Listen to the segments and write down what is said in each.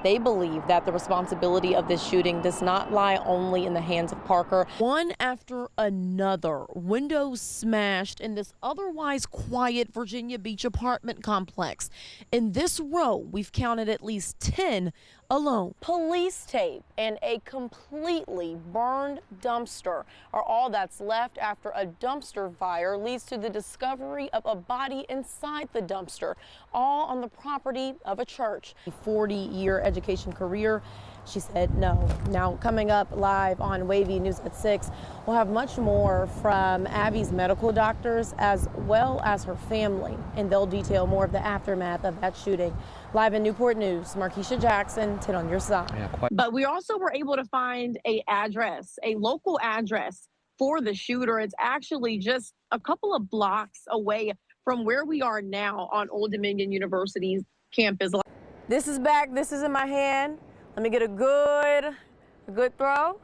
They believe that the responsibility of this shooting does not lie only in the hands of Parker. One after another, windows smashed in this otherwise quiet Virginia Beach apartment complex. In this row, we've counted at least 10 alone. Police tape and a completely burned dumpster are all that's left after a dumpster fire leads to the discovery of a body inside the dumpster, all on the property of a church. A 40-year education career, she said no. Now, coming up live on WAVY News at 6, we'll have much more from Abby's medical doctors as well as her family, and they'll detail more of the aftermath of that shooting. Live in Newport News, Markeshia Jackson, 10 on your side. But we also were able to find a local address for the shooter. It's actually just a couple of blocks away from where we are now on Old Dominion University's campus. This is back. This is in my hand. Let me get a good throw.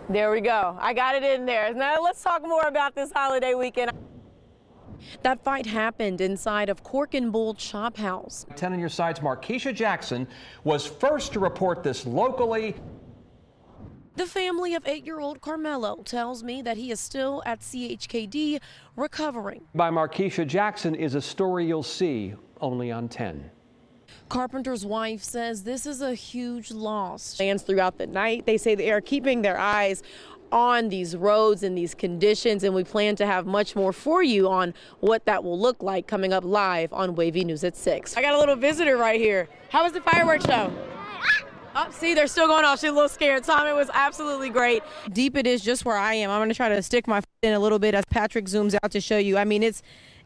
There we go. I got it in there. Now let's talk more about this holiday weekend. That fight happened inside of Cork and Bull Chop House. 10 on your side's Markeshia Jackson was first to report this locally. The family of 8-year-old Carmelo tells me that he is still at CHKD recovering. By Markeshia Jackson is a story you'll see only on 10. Carpenter's wife says this is a huge loss. Fans throughout the night, they say they are keeping their eyes on these roads and these conditions, and we plan to have much more for you on what that will look like coming up live on WAVY News at 6. I got a little visitor right here. How was the fireworks show? Oh, see, they're still going off. She's a little scared. Tom, it was absolutely great. Deep it is just where I am. I'm going to try to stick my foot in a little bit as Patrick zooms out to show you. I mean,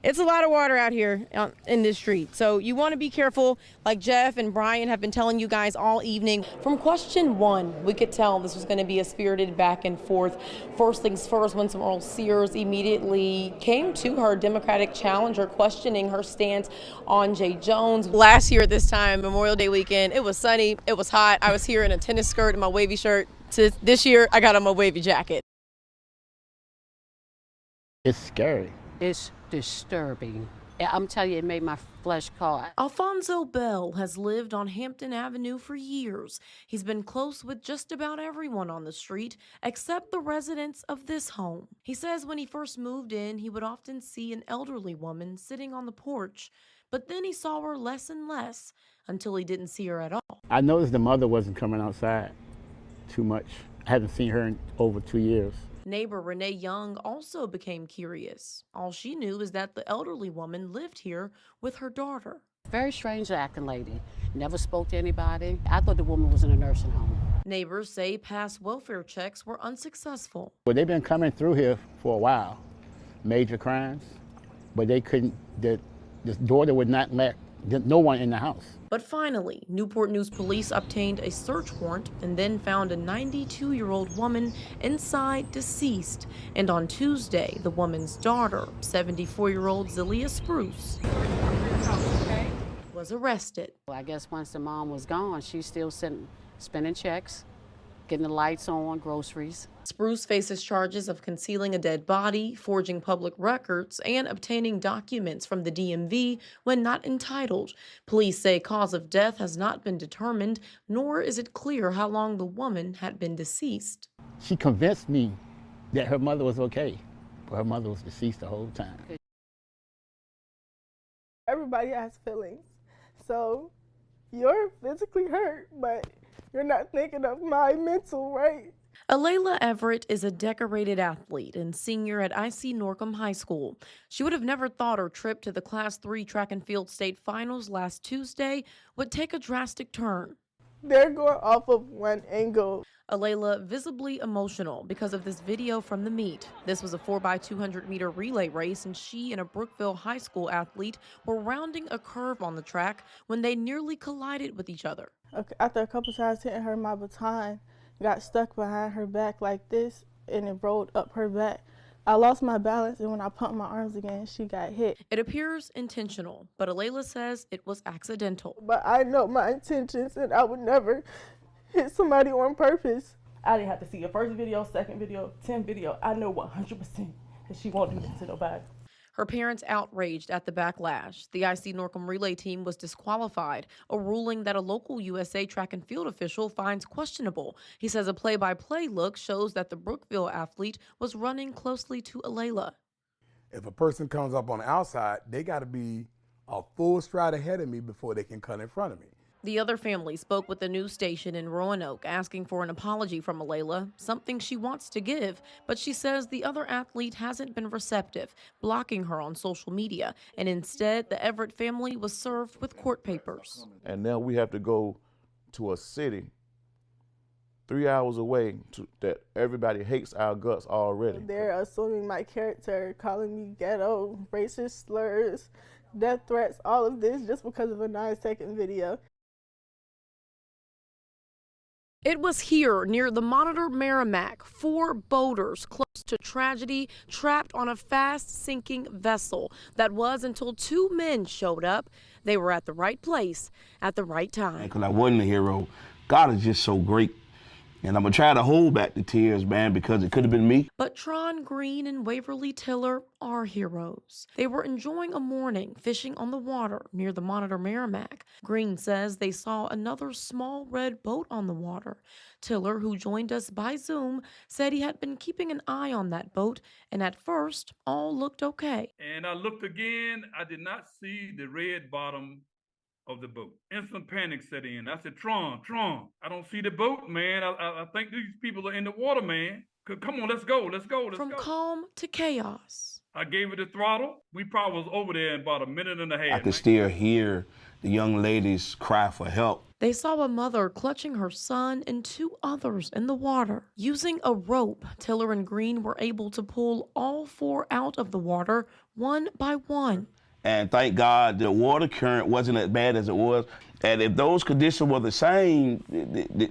it's a lot of water out here in this street. So you want to be careful, like Jeff and Brian have been telling you guys all evening. From question one, we could tell this was going to be a spirited back and forth. First things first, Winsome Earl Sears immediately came to her Democratic challenger, questioning her stance on Jay Jones. Last year at this time, Memorial Day weekend, it was sunny, it was hot. I was here in a tennis skirt and my wavy shirt. This year, I got on my wavy jacket. It's scary. It's disturbing. I'm telling you, it made my flesh crawl. Alfonso Bell has lived on Hampton Avenue for years. He's been close with just about everyone on the street, except the residents of this home. He says when he first moved in, he would often see an elderly woman sitting on the porch, but then he saw her less and less until he didn't see her at all. I noticed the mother wasn't coming outside too much. I haven't seen her in over 2 years. Neighbor Renee Young also became curious. All she knew is that the elderly woman lived here with her daughter. Very strange acting lady. Never spoke to anybody. I thought the woman was in a nursing home. Neighbors say past welfare checks were unsuccessful. Well, they've been coming through here for a while, major crimes, but they couldn't, the daughter would not let no one in the house. But finally, Newport News police obtained a search warrant and then found a 92-year-old woman inside deceased. And on Tuesday, the woman's daughter, 74-year-old Zelia Spruce, was arrested. Well, I guess once the mom was gone, she's still spending checks, getting the lights on, groceries. Spruce faces charges of concealing a dead body, forging public records, and obtaining documents from the DMV when not entitled. Police say cause of death has not been determined, nor is it clear how long the woman had been deceased. She convinced me that her mother was okay, but her mother was deceased the whole time. Everybody has feelings, so you're physically hurt, but you're not thinking of my mental, right? Alayla Everett is a decorated athlete and senior at IC Norcom High School. She would have never thought her trip to the Class 3 track and field state finals last Tuesday would take a drastic turn. They're going off of one angle. Alayla visibly emotional because of this video from the meet. This was a 4x200 meter relay race, and she and a Brookville High School athlete were rounding a curve on the track when they nearly collided with each other. After a couple times hitting her, my baton got stuck behind her back like this, and it rolled up her back. I lost my balance, and when I pumped my arms again, she got hit. It appears intentional, but Alayla says it was accidental. But I know my intentions, and I would never hit somebody on purpose. I didn't have to see your first video, second video, 10th video. I know 100% that she won't do this to nobody. Her parents outraged at the backlash. The IC Norcom relay team was disqualified, a ruling that a local USA track and field official finds questionable. He says a play-by-play look shows that the Brookville athlete was running closely to Alayla. If a person comes up on the outside, they got to be a full stride ahead of me before they can cut in front of me. The other family spoke with the news station in Roanoke asking for an apology from Alayla, something she wants to give, but she says the other athlete hasn't been receptive, blocking her on social media, and instead the Everett family was served with court papers. And now we have to go to a city 3 hours away that everybody hates our guts already. They're assuming my character, calling me ghetto, racist slurs, death threats, all of this just because of a 9-second video. It was here near the Monitor Merrimack, 4 boaters close to tragedy trapped on a fast-sinking vessel. That was until 2 men showed up. They were at the right place at the right time. Because I wasn't a hero. God is just so great. And I'm going to try to hold back the tears, man, because it could have been me. But Tron Green and Waverly Tiller are heroes. They were enjoying a morning fishing on the water near the Monitor Merrimack. Green says they saw another small red boat on the water. Tiller, who joined us by Zoom, said he had been keeping an eye on that boat, and at first, all looked okay. And I looked again. I did not see the red bottom of the boat. Instant panic set in. I said, Tron, I don't see the boat, man. I think these people are in the water, man. Come on, let's go. From calm to chaos. I gave it a throttle. We probably was over there in about a minute and a half. I could still hear the young ladies cry for help. They saw a mother clutching her son and 2 others in the water. Using a rope, Tiller and Green were able to pull all 4 out of the water, one by one. And thank God the water current wasn't as bad as it was. And if those conditions were the same,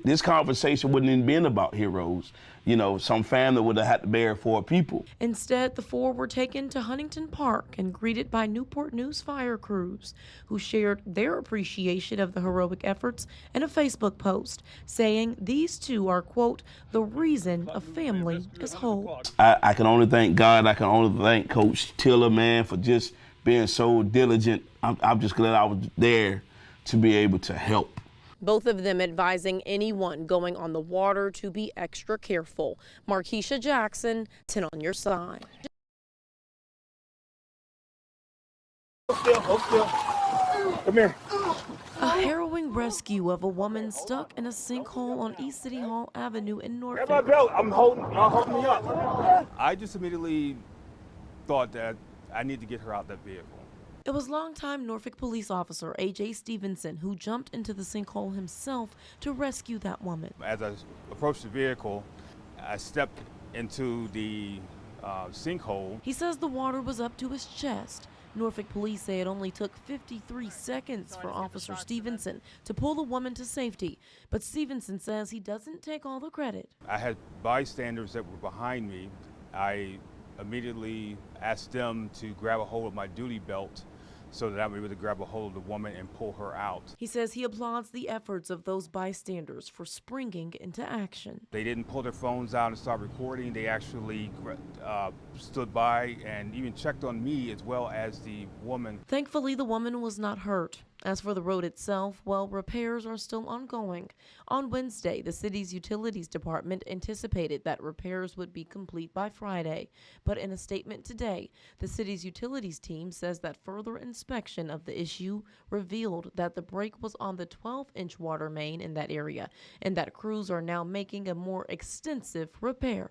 this conversation wouldn't even been about heroes. You know, some family would have had to bury 4 people. Instead, the 4 were taken to Huntington Park and greeted by Newport News fire crews, who shared their appreciation of the heroic efforts in a Facebook post, saying these 2 are, quote, the reason a family is whole. I can only thank God. I can only thank Coach Tiller, man, for just being so diligent. I'm just glad I was there to be able to help. Both of them advising anyone going on the water to be extra careful. Markeshia Jackson, 10 on your side. Come here. A harrowing rescue of a woman stuck in a sinkhole on East City Hall Avenue in Norfolk. Grab my belt. Y'all holding me up. I just immediately thought that I need to get her out that vehicle. It was longtime Norfolk police officer A.J. Stevenson who jumped into the sinkhole himself to rescue that woman. As I approached the vehicle, I stepped into the sinkhole. He says the water was up to his chest. Norfolk police say it only took 53 seconds for Officer Stevenson to pull the woman to safety, but Stevenson says he doesn't take all the credit. I had bystanders that were behind me. I immediately asked them to grab a hold of my duty belt so that I would be able to grab a hold of the woman and pull her out. He says he applauds the efforts of those bystanders for springing into action. They didn't pull their phones out and start recording. They actually stood by and even checked on me as well as the woman. Thankfully, the woman was not hurt. As for the road itself, well, repairs are still ongoing. On Wednesday, the city's utilities department anticipated that repairs would be complete by Friday. But in a statement today, the city's utilities team says that further inspection of the issue revealed that the break was on the 12-inch water main in that area, and that crews are now making a more extensive repair.